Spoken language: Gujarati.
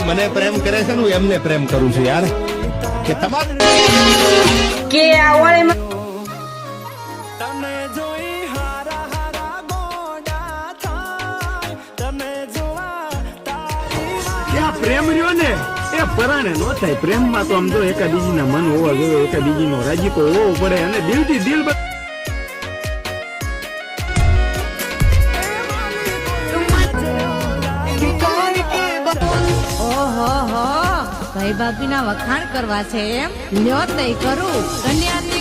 મને પ્રેમ કરે છે ને હું એમને પ્રેમ કરું છું યાર કે તમારે કે આ વાળીમાં પ્રેમ રહ્યો ને એ પરાણે નો થાય. પ્રેમમાં તો આમ તો એકાબીજીના મન હોવા જોઈએ, એકાબીજીનો રાજીપો હોવો પડે અને દિલથી દિલ ઓહો હો ભાઈ ભાભી ના વખાણ કરવા છે એમ લ્યો તઈ કરું કન્યા